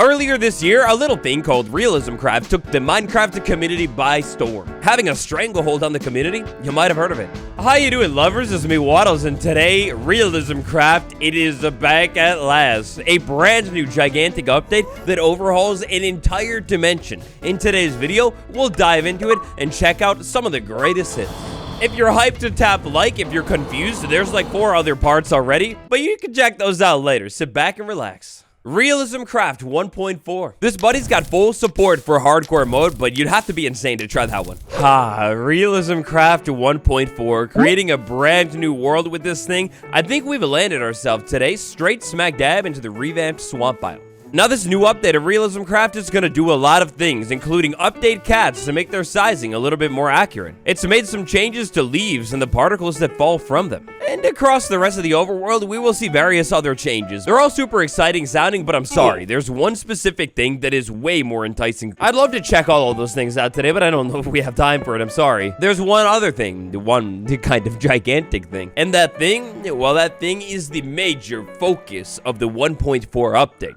Earlier this year, a little thing called Realismcraft took the Minecraft community by storm, having a stranglehold on the community. You might have heard of it. How you doing, lovers? It's me, Waddles, and today, Realismcraft, it is back at last. A brand new gigantic update that overhauls an entire dimension. In today's video, we'll dive into it and check out some of the greatest hits. If you're hyped to tap like, if you're confused, there's like 4 other parts already, but you can check those out later. Sit back and relax. Realismcraft 1.4. This buddy's got full support for hardcore mode, but you'd have to be insane to try that one. Realismcraft 1.4, creating a brand new world with this thing. I think we've landed ourselves today straight smack dab into the revamped swamp biome. Now, this new update of Realismcraft is going to do a lot of things, including update cats to make their sizing a little bit more accurate. It's made some changes to leaves and the particles that fall from them. And across the rest of the overworld, we will see various other changes. They're all super exciting sounding, but I'm sorry, there's one specific thing that is way more enticing. I'd love to check all of those things out today, but I don't know if we have time for it. I'm sorry. There's one other thing, the kind of gigantic thing. And that thing, well, that thing is the major focus of the 1.4 update.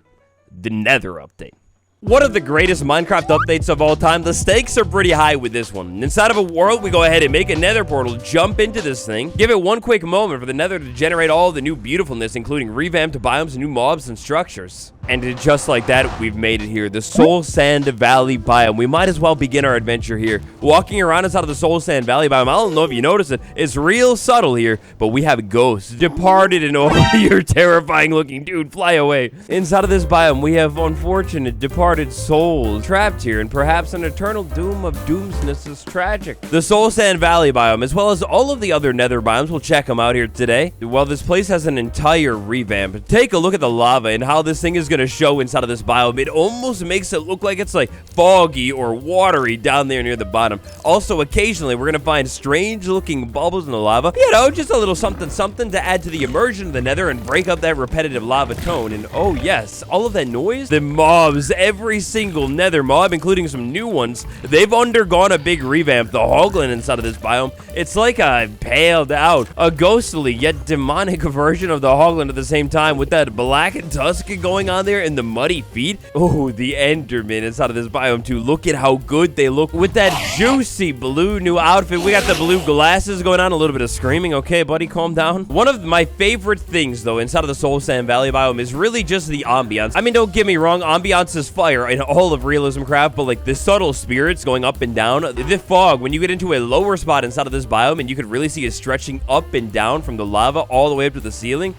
The Nether update. One of the greatest Minecraft updates of all time. The stakes are pretty high with this one. Inside of a world, we go ahead and make a nether portal, jump into this thing, give it one quick moment for the nether to generate all the new beautifulness, including revamped biomes, new mobs, and structures. And just like that, we've made it here, the soulsand valley biome. We might as well begin our adventure here. Walking around inside of the soulsand valley biome, I don't know if you noticed it, it's real subtle here, but we have ghosts, departed, and oh, you're terrifying looking, dude, fly away. Inside of this biome, we have unfortunate, departed souls trapped here, and perhaps an eternal doom of doomsness is tragic. The soulsand valley biome, as well as all of the other nether biomes, we'll check them out here today. Well, this place has an entire revamp. Take a look at the lava and how this thing is going to show inside of this biome. It almost makes it look like it's like foggy or watery down there near the bottom. Also, occasionally we're gonna find strange looking bubbles in the lava, you know, just a little something to add to the immersion of the nether and break up that repetitive lava tone. And oh yes, all of that noise, the mobs, every single nether mob, including some new ones, they've undergone a big revamp. The hoglin inside of this biome, it's like a paled out, a ghostly yet demonic version of the hoglin at the same time, with that black tusk going on there and the muddy feet. Oh, the enderman inside of this biome too. Look at how good they look with that juicy blue new outfit. We got the blue glasses going on, a little bit of screaming. Okay, buddy, calm down. One of my favorite things though inside of the soulsand valley biome is really just the ambiance. I mean, don't get me wrong, ambiance is fire in all of Realismcraft, but like the subtle spirits going up and down, the fog when you get into a lower spot inside of this biome and you could really see it stretching up and down from the lava all the way up to the ceiling.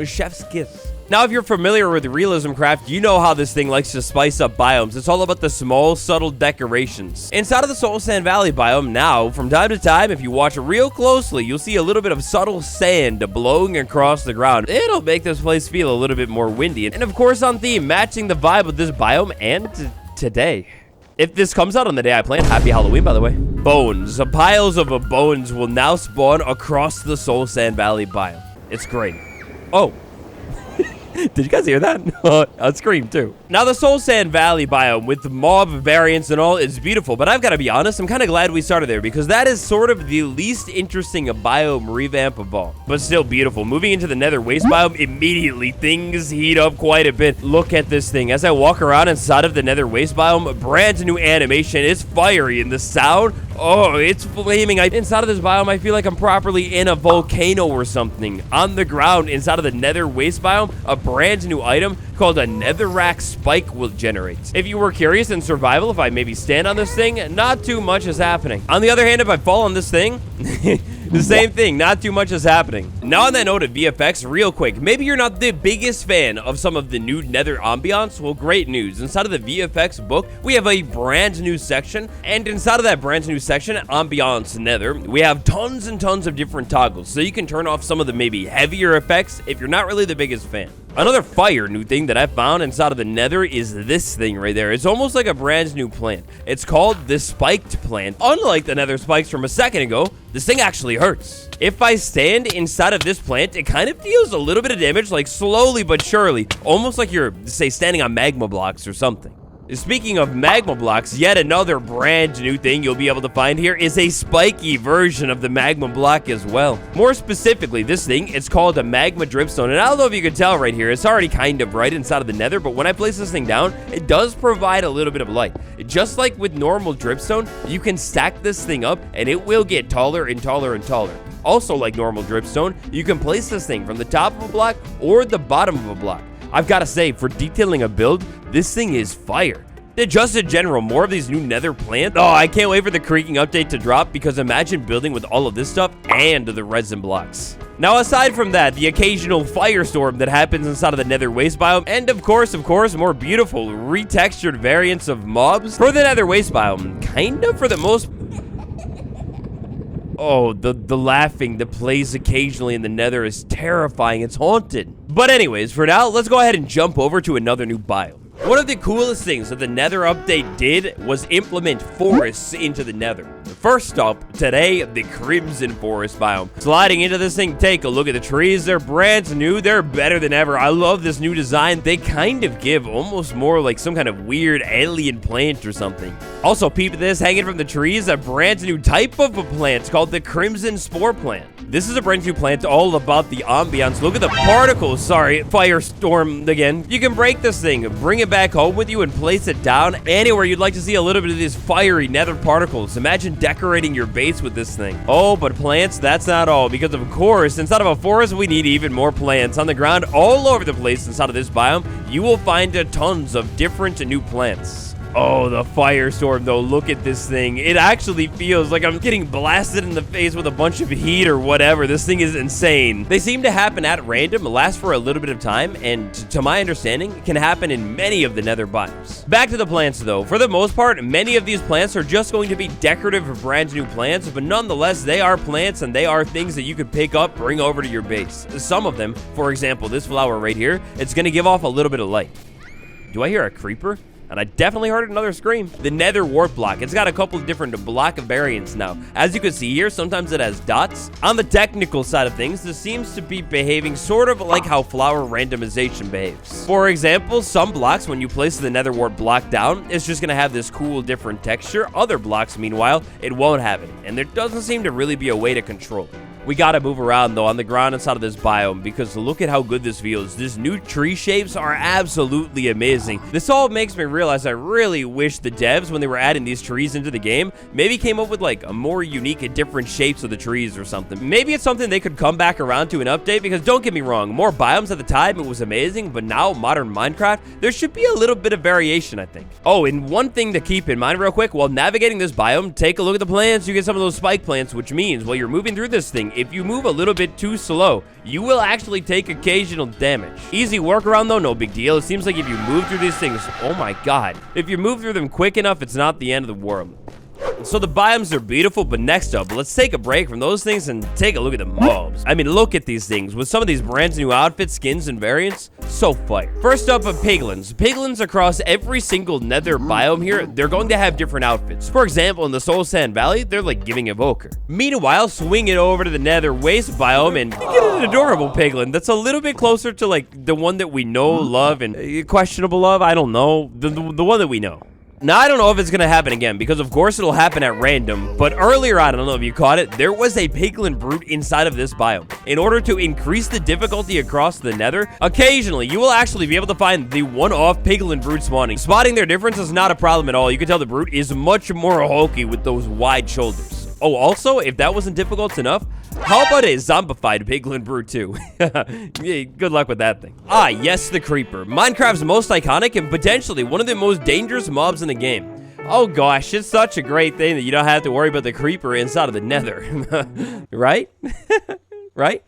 Chef's kiss. Now, if you're familiar with Realismcraft, you know how this thing likes to spice up biomes. It's all about the small, subtle decorations. Inside of the soulsand valley biome now, from time to time, if you watch real closely, you'll see a little bit of subtle sand blowing across the ground. It'll make this place feel a little bit more windy. And of course, on theme, matching the vibe of this biome and today. If this comes out on the day I plan, happy Halloween, by the way. Bones. Piles of bones will now spawn across the soulsand valley biome. It's great. Oh. Did you guys hear that? I'd scream too. Now, the soulsand valley biome with the mob variants and all is beautiful, but I've got to be honest, I'm kind of glad we started there because that is sort of the least interesting biome revamp of all, but still beautiful. Moving into the nether waste biome, immediately things heat up quite a bit. Look at this thing. As I walk around inside of the nether waste biome, a brand new animation. It's fiery and the sound, oh, it's flaming. Inside of this biome, I feel like I'm properly in a volcano or something. On the ground inside of the nether waste biome, a brand new item called a netherrack spike will generate. If you were curious in survival, if I maybe stand on this thing, not too much is happening. On the other hand, if I fall on this thing, the same thing, not too much is happening. Now, on that note of VFX, real quick, maybe you're not the biggest fan of some of the new nether ambiance. Well, great news. Inside of the VFX book, we have a brand new section, and inside of that brand new section, ambiance nether, we have tons and tons of different toggles, so you can turn off some of the maybe heavier effects if you're not really the biggest fan. Another fire new thing that I found inside of the nether is this thing right there. It's almost like a brand new plant. It's called the spiked plant. Unlike the nether spikes from a second ago, this thing actually hurts. If I stand inside of this plant, it kind of deals a little bit of damage, like slowly but surely, almost like you're, say, standing on magma blocks or something. Speaking of magma blocks, yet another brand new thing you'll be able to find here is a spiky version of the magma block as well. More specifically, this thing, it's called a magma dripstone, and I don't know if you can tell right here, it's already kind of bright inside of the nether, but when I place this thing down, it does provide a little bit of light. Just like with normal dripstone, you can stack this thing up, and it will get taller and taller and taller. Also, like normal dripstone, you can place this thing from the top of a block or the bottom of a block. I've got to say, for detailing a build, this thing is fire. Just in general, more of these new nether plants. Oh, I can't wait for the creaking update to drop, because imagine building with all of this stuff and the resin blocks. Now, aside from that, the occasional firestorm that happens inside of the nether waste biome, and of course, more beautiful, retextured variants of mobs for the nether waste biome. Kind of for the most... Oh, the laughing that plays occasionally in the nether is terrifying. It's haunted. But anyways, for now, let's go ahead and jump over to another new biome. One of the coolest things that the nether update did was implement forests into the nether. First up, today, the Crimson Forest biome. Sliding into this thing, take a look at the trees. They're brand new. They're better than ever. I love this new design. They kind of give almost more like some kind of weird alien plant or something. Also, peep this, hanging from the trees, a brand new type of a plant called the Crimson Spore Plant. This is a brand new plant all about the ambiance. Look at the particles. Sorry, firestorm again. You can break this thing, bring it back home with you, and place it down anywhere you'd like to see a little bit of these fiery nether particles. Imagine decorating your base with this thing. Oh, but plants, that's not all, because of course, inside of a forest, we need even more plants. On the ground, all over the place inside of this biome, you will find tons of different new plants. Oh, the firestorm, though. Look at this thing. It actually feels like I'm getting blasted in the face with a bunch of heat or whatever. This thing is insane. They seem to happen at random, last for a little bit of time, and to my understanding, can happen in many of the nether biomes. Back to the plants, though. For the most part, many of these plants are just going to be decorative or brand new plants, but nonetheless, they are plants, and they are things that you could pick up, bring over to your base. Some of them, for example, this flower right here, it's going to give off a little bit of light. Do I hear a creeper? And I definitely heard another scream. The nether warp block. It's got a couple of different block variants now. As you can see here, sometimes it has dots. On the technical side of things, this seems to be behaving sort of like how flower randomization behaves. For example, some blocks, when you place the nether warp block down, it's just going to have this cool different texture. Other blocks, meanwhile, it won't have it. And there doesn't seem to really be a way to control it. We gotta move around, though, on the ground inside of this biome, because look at how good this feels. These new tree shapes are absolutely amazing. This all makes me realize I really wish the devs, when they were adding these trees into the game, maybe came up with, like, a more unique and different shapes of the trees or something. Maybe it's something they could come back around to an update, because don't get me wrong, more biomes at the time, it was amazing, but now, modern Minecraft, there should be a little bit of variation, I think. Oh, and one thing to keep in mind real quick, while navigating this biome, take a look at the plants. You get some of those spike plants, which means while you're moving through this thing, if you move a little bit too slow, you will actually take occasional damage. Easy workaround though, no big deal. It seems like if you move through these things, oh my god, if you move through them quick enough, it's not the end of the world. So the biomes are beautiful, but next up, let's take a break from those things and take a look at the mobs. I mean, look at these things. With some of these brand new outfits, skins, and variants, so fire. First up, piglins. Piglins across every single nether biome here, they're going to have different outfits. For example, in the soulsand valley, they're like giving evoker. Meanwhile, swing it over to the nether waste biome and you get an adorable piglin that's a little bit closer to like the one that we know, love, and questionable love. I don't know. The one that we know. Now, I don't know if it's going to happen again, because of course it'll happen at random, but earlier, I don't know if you caught it, there was a piglin brute inside of this biome. In order to increase the difficulty across the nether, occasionally, you will actually be able to find the one-off piglin brute spawning. Spotting their difference is not a problem at all. You can tell the brute is much more hulky with those wide shoulders. Oh, also, if that wasn't difficult enough, how about a zombified piglin brute too? Yeah, good luck with that thing. Ah, yes, the creeper. Minecraft's most iconic and potentially one of the most dangerous mobs in the game. Oh gosh, it's such a great thing that you don't have to worry about the creeper inside of the nether. Right? Right?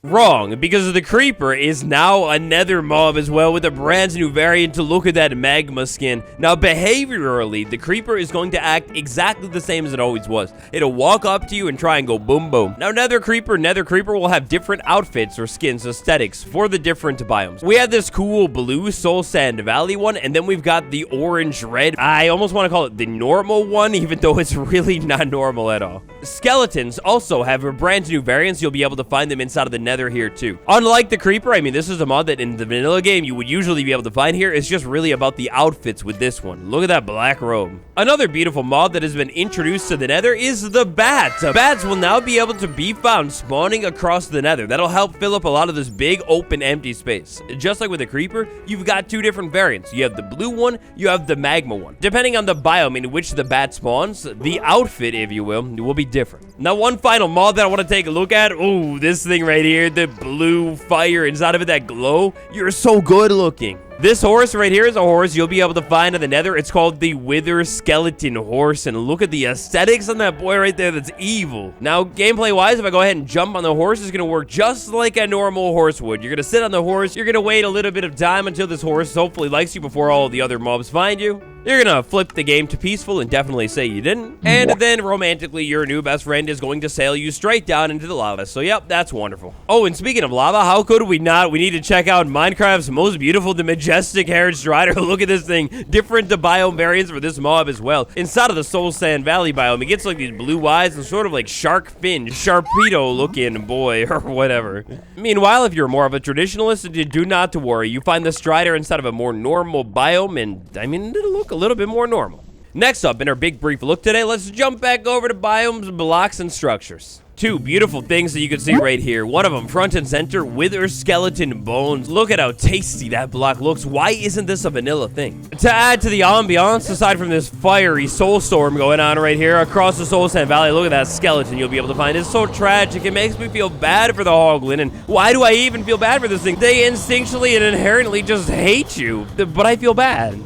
Wrong, because the creeper is now a nether mob as well, with a brand new variant to look at that magma skin. Now, behaviorally, the creeper is going to act exactly the same as it always was. It'll walk up to you and try and go boom boom. Now, nether creeper will have different outfits or skins, aesthetics for the different biomes. We have this cool blue soulsand valley one, and then we've got the orange red. I almost want to call it the normal one, even though it's really not normal at all. Skeletons also have a brand new variants. You'll be able to find them inside of the nether nether here too. Unlike the creeper, I mean, this is a mod that in the vanilla game you would usually be able to find here. It's just really about the outfits with this one. Look at that black robe. Another beautiful mod that has been introduced to the nether is the bats. Bats will now be able to be found spawning across the nether. That'll help fill up a lot of this big open empty space. Just like with the creeper, you've got two different variants. You have the blue one, you have the magma one. Depending on the biome in which the bat spawns, the outfit, if you will be different. Now, one final mod that I want to take a look at. Oh, this thing right here, the blue fire inside of it, that glow. You're so good looking. This horse right here is a horse you'll be able to find in the nether. It's called the Wither Skeleton Horse, and look at the aesthetics on that boy right there. That's evil. Now, gameplay-wise, if I go ahead and jump on the horse, it's going to work just like a normal horse would. You're going to sit on the horse. You're going to wait a little bit of time until this horse hopefully likes you before all the other mobs find you. You're gonna flip the game to peaceful and definitely say you didn't. And then romantically, your new best friend is going to sail you straight down into the lava. So yep, that's wonderful. Oh, and speaking of lava, how could we not? We need to check out Minecraft's most beautiful, the majestic haired strider. Look at this thing. Different biome variants for this mob as well. Inside of the soulsand valley biome, it gets like these blue eyes and sort of like shark fin, Sharpedo looking boy or whatever. Meanwhile, if you're more of a traditionalist, do not to worry. You find the strider inside of a more normal biome, and I mean, it'll look a little bit more normal. Next up, in our big brief look today, let's jump back over to biomes, blocks, and structures. Two beautiful things that you can see right here. One of them, front and center, wither skeleton bones. Look at how tasty that block looks. Why isn't this a vanilla thing? To add to the ambiance, aside from this fiery soul storm going on right here across the soulsand valley, look at that skeleton you'll be able to find. It's so tragic. It makes me feel bad for the hoglin. And why do I even feel bad for this thing? They instinctually and inherently just hate you, but I feel bad.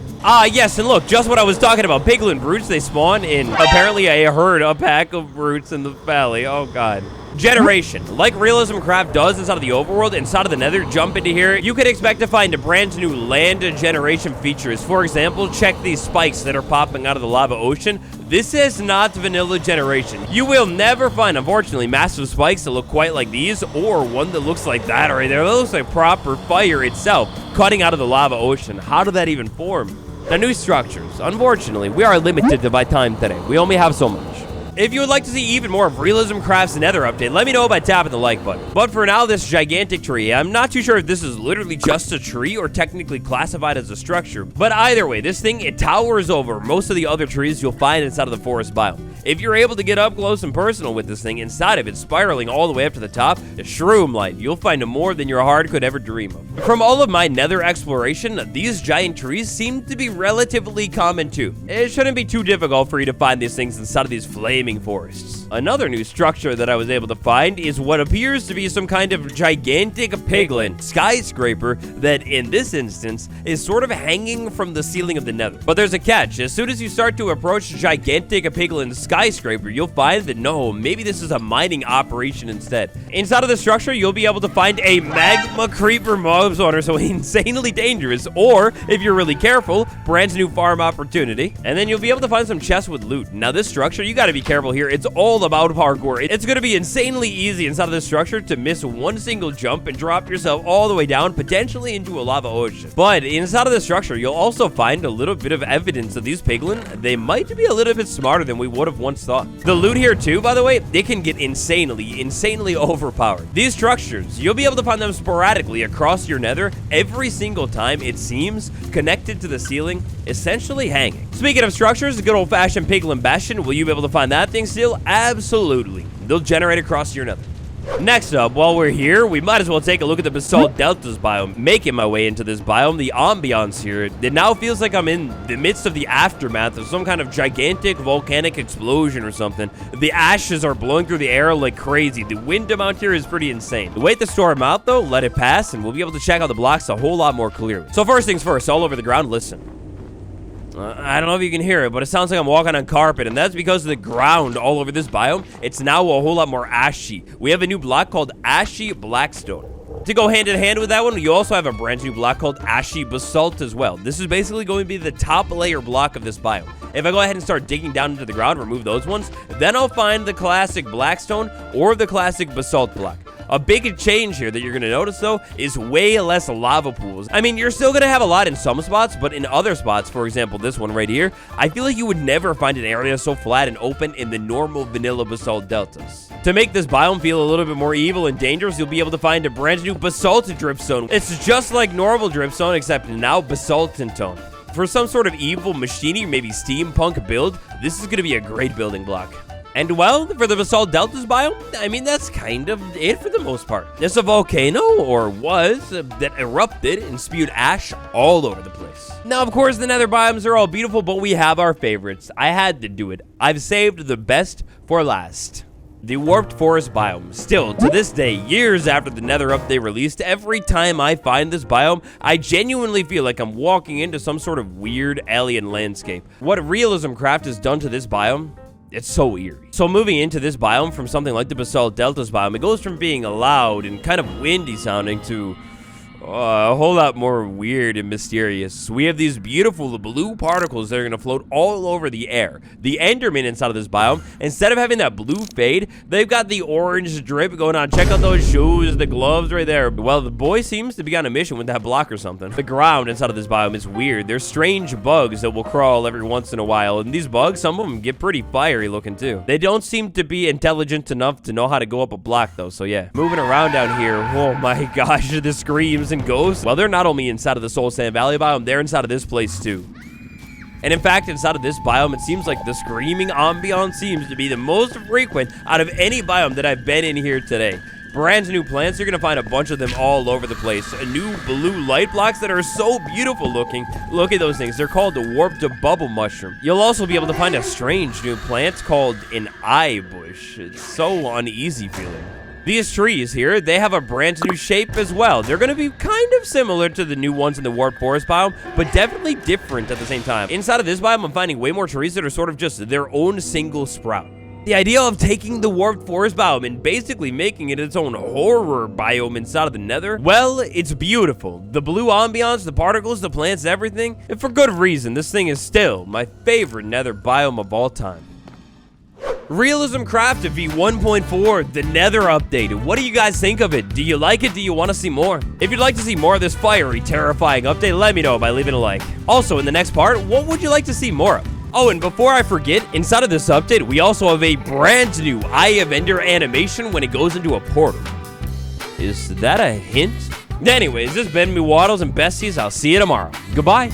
Yes, and look, just what I was talking about. Piglin brutes, they spawn in apparently a herd, a pack of brutes in the valley. Oh, God. Generation. Like Realismcraft does inside of the overworld, inside of the nether, jump into here, you could expect to find a brand new land generation features. For example, check these spikes that are popping out of the lava ocean. This is not vanilla generation. You will never find, unfortunately, massive spikes that look quite like these, or one that looks like that right there. That looks like proper fire itself cutting out of the lava ocean. How did that even form? Now, new structures. Unfortunately, we are limited by time today. We only have so much. If you would like to see even more of Realismcraft's nether update, let me know by tapping the like button. But for now, this gigantic tree, I'm not too sure if this is literally just a tree or technically classified as a structure. But either way, this thing, it towers over most of the other trees you'll find inside of the forest biome. If you're able to get up close and personal with this thing, inside of it, spiraling all the way up to the top, the shroom light, you'll find more than your heart could ever dream of. From all of my nether exploration, these giant trees seem to be relatively common too. It shouldn't be too difficult for you to find these things inside of these flaming forests. Another new structure that I was able to find is what appears to be some kind of gigantic piglin skyscraper that in this instance is sort of hanging from the ceiling of the nether. But there's a catch. As soon as you start to approach gigantic piglin skyscraper, you'll find that no, maybe this is a mining operation instead. Inside of the structure, you'll be able to find a magma creeper mob spawner, so insanely dangerous, or if you're really careful, brand new farm opportunity. And then you'll be able to find some chests with loot. Now this structure, you gotta be careful here. It's all about parkour. It's going to be insanely easy inside of this structure to miss one single jump and drop yourself all the way down, potentially into a lava ocean. But inside of the structure, you'll also find a little bit of evidence that these piglin, they might be a little bit smarter than we would have once thought. The loot here too, by the way, they can get insanely overpowered. These structures, you'll be able to find them sporadically across your nether every single time, it seems, connected to the ceiling, essentially hanging. Speaking of structures, a good old-fashioned piglin bastion, will you be able to find that thing still? Absolutely. They'll generate across your nether. Next up, while we're here, we might as well take a look at the basalt deltas biome. Making my way into this biome, the ambiance here, it now feels like I'm in the midst of the aftermath of some kind of gigantic volcanic explosion or something. The ashes are blowing through the air like crazy. The wind amount here is pretty insane. Wait the storm out though, let it pass, and we'll be able to check out the blocks a whole lot more clearly. So first things first, all over the ground, listen. I don't know if you can hear it, but it sounds like I'm walking on carpet, and that's because of the ground all over this biome. It's now a whole lot more ashy. We have a new block called Ashy Blackstone. To go hand in hand with that one, you also have a brand new block called Ashy Basalt as well. This is basically going to be the top layer block of this biome. If I go ahead and start digging down into the ground, remove those ones, then I'll find the classic Blackstone or the classic Basalt block. A big change here that you're gonna notice though is way less lava pools. I mean, you're still gonna have a lot in some spots, but in other spots, for example, this one right here, I feel like you would never find an area so flat and open in the normal vanilla basalt deltas. To make this biome feel a little bit more evil and dangerous, you'll be able to find a brand new basalt dripstone. It's just like normal dripstone, except now basalt in tone. For some sort of evil machiny, maybe steampunk build, this is gonna be a great building block. And well, for the basalt deltas biome, I mean, that's kind of it for the most part. There's a volcano, or was, that erupted and spewed ash all over the place. Now, of course, the nether biomes are all beautiful, but we have our favorites. I had to do it. I've saved the best for last. The warped forest biome. Still, to this day, years after the nether update released, every time I find this biome, I genuinely feel like I'm walking into some sort of weird alien landscape. What Realismcraft has done to this biome, it's so eerie. So moving into this biome from something like the basalt deltas biome, it goes from being loud and kind of windy sounding to a whole lot more weird and mysterious. We have these beautiful blue particles that are going to float all over the air. The Enderman inside of this biome, instead of having that blue fade, they've got the orange drip going on. Check out those shoes, the gloves right there. Well, the boy seems to be on a mission with that block or something. The ground inside of this biome is weird. There's strange bugs that will crawl every once in a while. And these bugs, some of them get pretty fiery looking too. They don't seem to be intelligent enough to know how to go up a block though. So yeah, moving around down here. Oh my gosh, the screams and ghosts. Well, they're not only inside of the soulsand valley biome, they're inside of this place too. And in fact, inside of this biome, it seems like the screaming ambiance seems to be the most frequent out of any biome that I've been in here today. Brand new plants, you're gonna find a bunch of them all over the place. New blue light blocks that are so beautiful looking. Look at those things. They're called the warped bubble mushroom. You'll also be able to find a strange new plant called an eye bush. It's so uneasy feeling. These trees here, they have a brand new shape as well. They're going to be kind of similar to the new ones in the warped forest biome, but definitely different at the same time. Inside of this biome, I'm finding way more trees that are sort of just their own single sprout. The idea of taking the warped forest biome and basically making it its own horror biome inside of the nether, well, it's beautiful. The blue ambiance, the particles, the plants, everything. And for good reason, this thing is still my favorite nether biome of all time. Realismcraft v1.4, the nether update. What do you guys think of it? Do you like it? Do you want to see more? If you'd like to see more of this fiery, terrifying update, let me know by leaving a like. Also, in the next part, what would you like to see more of? Oh, and before I forget, inside of this update, we also have a brand new Eye of Ender animation when it goes into a portal. Is that a hint? Anyways, this has been me, Waddles and Besties. I'll see you tomorrow. Goodbye.